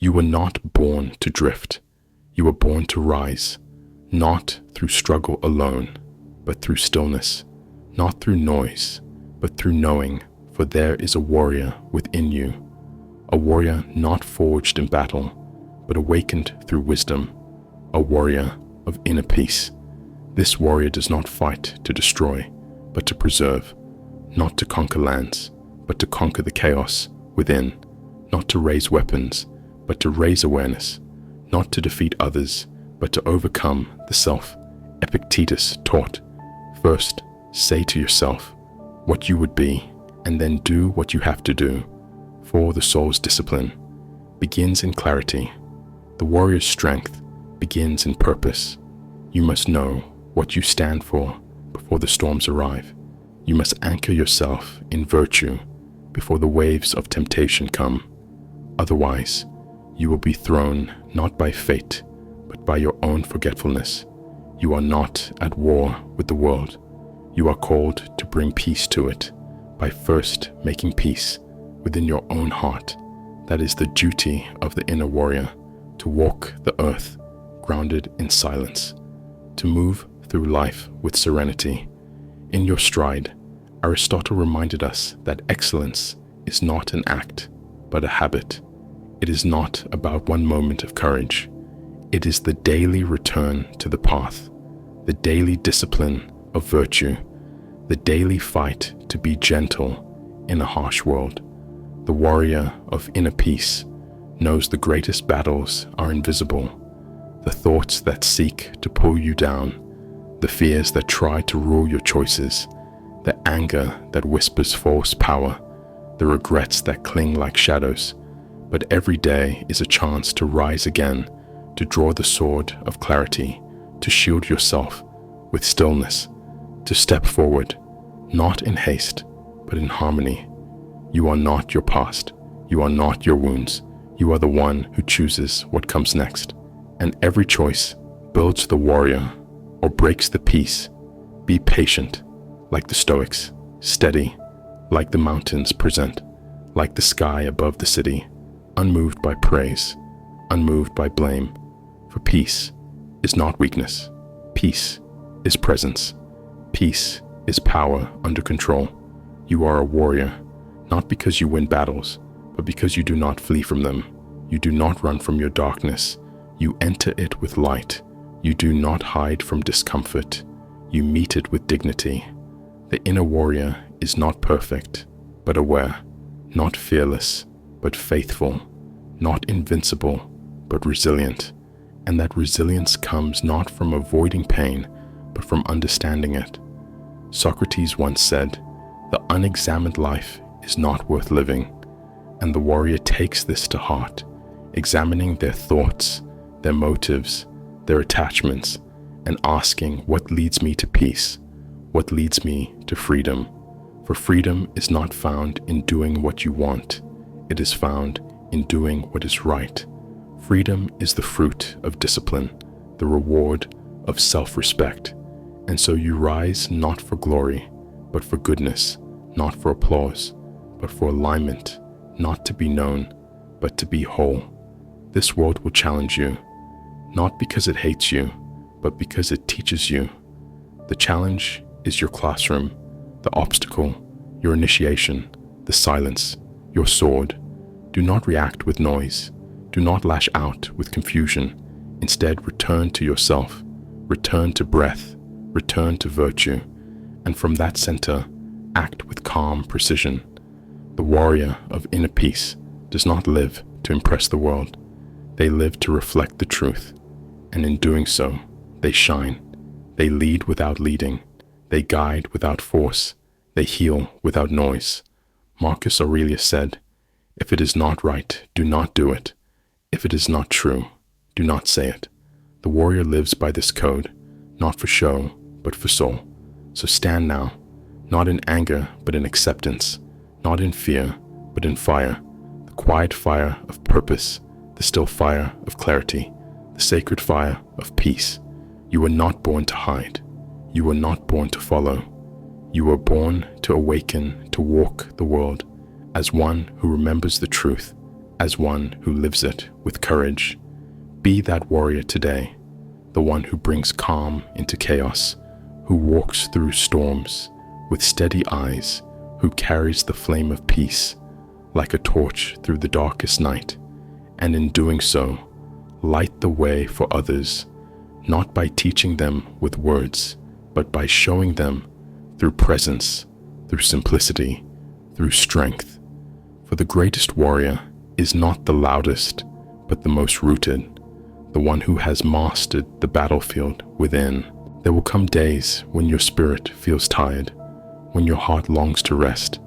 You were not born to drift. You were born to rise, not through struggle alone, but through stillness, not through noise, but through knowing, for there is a warrior within you, a warrior not forged in battle, but awakened through wisdom, a warrior of inner peace. This warrior does not fight to destroy, but to preserve, not to conquer lands, but to conquer the chaos within, not to raise weapons, but to raise awareness, not to defeat others, but to overcome the self. Epictetus taught, first say to yourself what you would be, and then do what you have to do, for the soul's discipline begins in clarity. The warrior's strength begins in purpose. You must know what you stand for before the storms arrive. You must anchor yourself in virtue before the waves of temptation come. Otherwise, you will be thrown not by fate, but by your own forgetfulness. You are not at war with the world. You are called to bring peace to it by first making peace within your own heart. That is the duty of the inner warrior, to walk the earth grounded in silence, to move through life with serenity. In your stride, Aristotle reminded us that excellence is not an act, but a habit. It is not about one moment of courage. It is the daily return to the path, the daily discipline of virtue, the daily fight to be gentle in a harsh world. The warrior of inner peace knows the greatest battles are invisible, the thoughts that seek to pull you down, the fears that try to rule your choices, the anger that whispers false power, the regrets that cling like shadows. But every day is a chance to rise again, to draw the sword of clarity, to shield yourself with stillness, to step forward, not in haste, but in harmony. You are not your past. You are not your wounds. You are the one who chooses what comes next. And every choice builds the warrior or breaks the peace. Be patient, like the Stoics, steady, like the mountains present, like the sky above the city, unmoved by praise, unmoved by blame. For peace is not weakness. Peace is presence. Peace is power under control. You are a warrior, not because you win battles, but because you do not flee from them. You do not run from your darkness. You enter it with light. You do not hide from discomfort. You meet it with dignity. The inner warrior is not perfect, but aware, not fearless, but faithful, not invincible, but resilient. And that resilience comes not from avoiding pain, but from understanding it. Socrates once said, "The unexamined life is not worth living," and the warrior takes this to heart, examining their thoughts, their motives, their attachments, and asking, what leads me to peace? What leads me to freedom? For freedom is not found in doing what you want. It is found in doing what is right. Freedom is the fruit of discipline, the reward of self-respect. And so you rise not for glory, but for goodness, not for applause, but for alignment, not to be known, but to be whole. This world will challenge you, not because it hates you, but because it teaches you. The challenge is your classroom, the obstacle, your initiation, the silence, your sword. Do not react with noise. Do not lash out with confusion. Instead, return to yourself, return to breath, return to virtue, and from that center, act with calm precision. The warrior of inner peace does not live to impress the world. They live to reflect the truth, and in doing so, they shine. They lead without leading. They guide without force. They heal without noise. Marcus Aurelius said, "If it is not right, do not do it. If it is not true, do not say it." The warrior lives by this code, not for show, but for soul. So stand now, not in anger, but in acceptance, not in fear, but in fire, the quiet fire of purpose, the still fire of clarity, the sacred fire of peace. You were not born to hide. You were not born to follow. You were born to awaken, to walk the world as one who remembers the truth, as one who lives it with courage. Be that warrior today, the one who brings calm into chaos, who walks through storms with steady eyes, who carries the flame of peace like a torch through the darkest night, and in doing so, light the way for others, not by teaching them with words, but by showing them through presence, through simplicity, through strength. For the greatest warrior is not the loudest, but the most rooted, the one who has mastered the battlefield within. There will come days when your spirit feels tired, when your heart longs to rest,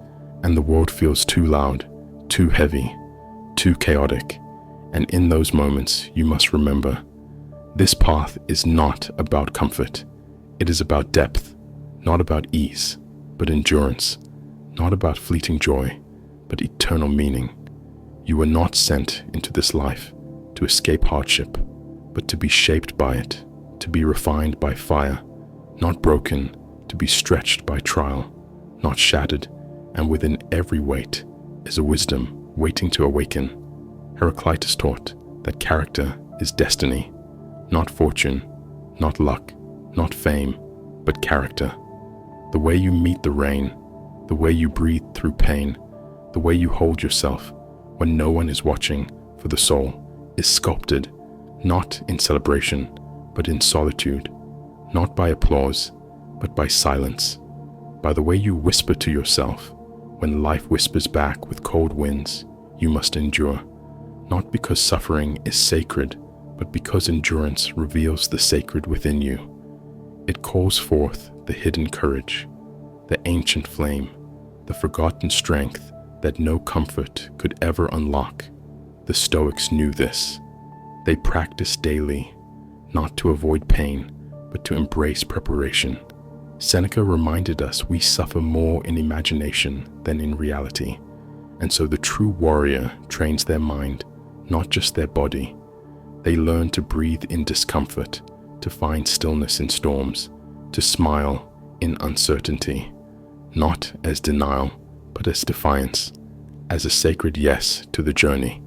and the world feels too loud, too heavy, too chaotic. And in those moments, you must remember, this path is not about comfort. It is about depth, not about ease, but endurance, not about fleeting joy, but eternal meaning. You were not sent into this life to escape hardship, but to be shaped by it, to be refined by fire, not broken, to be stretched by trial, not shattered, and within every weight is a wisdom waiting to awaken. Heraclitus taught that character is destiny, not fortune, not luck, not fame, but character. The way you meet the rain, the way you breathe through pain, the way you hold yourself when no one is watching for the soul is sculpted, not in celebration, but in solitude, not by applause, but by silence, by the way you whisper to yourself when life whispers back with cold winds. You must endure, not because suffering is sacred, but because endurance reveals the sacred within you. It calls forth the hidden courage, the ancient flame, the forgotten strength that no comfort could ever unlock. The Stoics knew this. They practiced daily, not to avoid pain, but to embrace preparation. Seneca reminded us we suffer more in imagination than in reality, and so the true warrior trains their mind, not just their body. They learn to breathe in discomfort, to find stillness in storms, to smile in uncertainty, not as denial, but as defiance, as a sacred yes to the journey.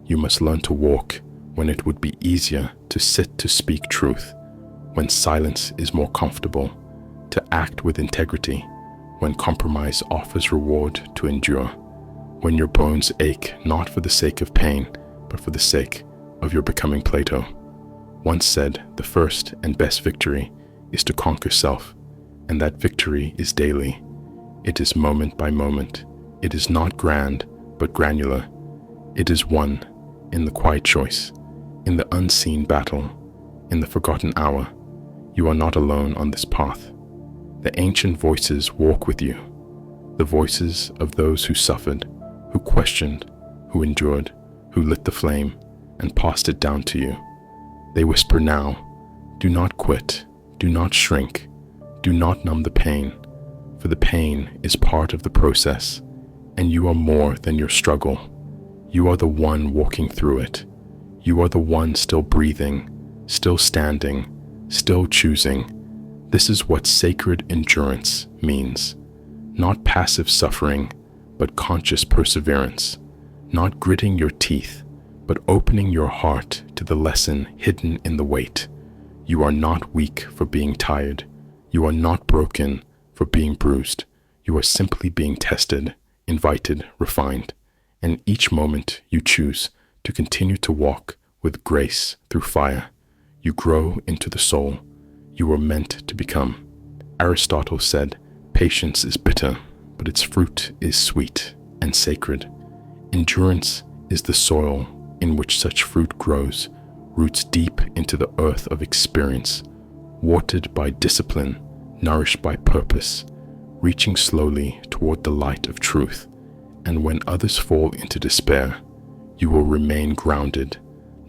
You must learn to walk when it would be easier to sit to speak truth, when silence is more comfortable, to act with integrity, when compromise offers reward to endure, when your bones ache not for the sake of pain, but for the sake of your becoming Plato. Once said, the first and best victory is to conquer self, and that victory is daily. It is moment by moment. It is not grand, but granular. It is won in the quiet choice, in the unseen battle, in the forgotten hour. You are not alone on this path. The ancient voices walk with you, the voices of those who suffered, who questioned, who endured, who lit the flame and passed it down to you. They whisper now, do not quit, do not shrink, do not numb the pain, for the pain is part of the process, and you are more than your struggle. You are the one walking through it. You are the one still breathing, still standing, still choosing. This is what sacred endurance means. Not passive suffering, but conscious perseverance. Not gritting your teeth, but opening your heart to the lesson hidden in the weight. You are not weak for being tired. You are not broken for being bruised. You are simply being tested, invited, refined. And each moment you choose to continue to walk with grace through fire, you grow into the soul you were meant to become. Aristotle said, patience is bitter, but its fruit is sweet and sacred. Endurance is the soil in which such fruit grows, roots deep into the earth of experience, watered by discipline, nourished by purpose, reaching slowly toward the light of truth. And when others fall into despair, you will remain grounded,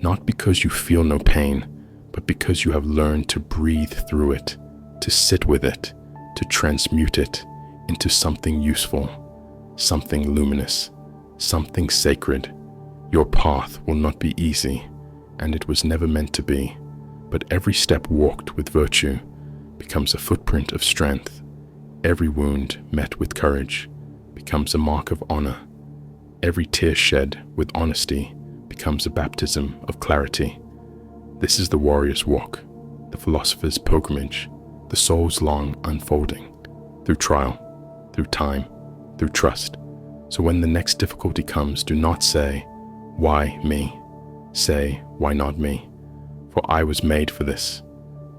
not because you feel no pain, but because you have learned to breathe through it, to sit with it, to transmute it into something useful, something luminous, something sacred. Your path will not be easy, and it was never meant to be, but every step walked with virtue becomes a footprint of strength. Every wound met with courage becomes a mark of honor. every tear shed with honesty becomes a baptism of clarity. This is the warrior's walk, the philosopher's pilgrimage, the soul's long unfolding, through trial, through time, through trust. So when the next difficulty comes, do not say, "Why me?" Say, "Why not me?" For I was made for this.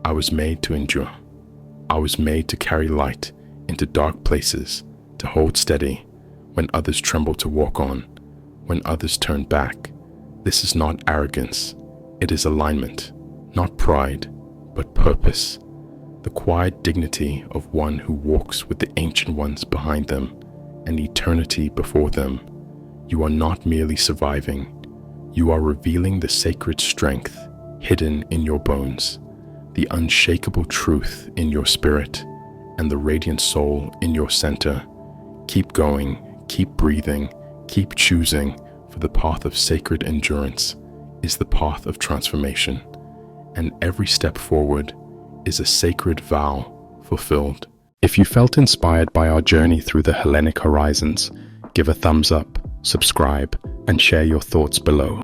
I was made to endure. I was made to carry light into dark places, to hold steady when others tremble to walk on, when others turn back. This is not arrogance. It is alignment, not pride, but purpose. The quiet dignity of one who walks with the ancient ones behind them and eternity before them. You are not merely surviving. You are revealing the sacred strength hidden in your bones, the unshakable truth in your spirit, and the radiant soul in your center. Keep going, keep breathing, keep choosing, for the path of sacred endurance is the path of transformation, and every step forward is a sacred vow fulfilled. If you felt inspired by our journey through the Hellenic horizons, give a thumbs up, subscribe, and share your thoughts below.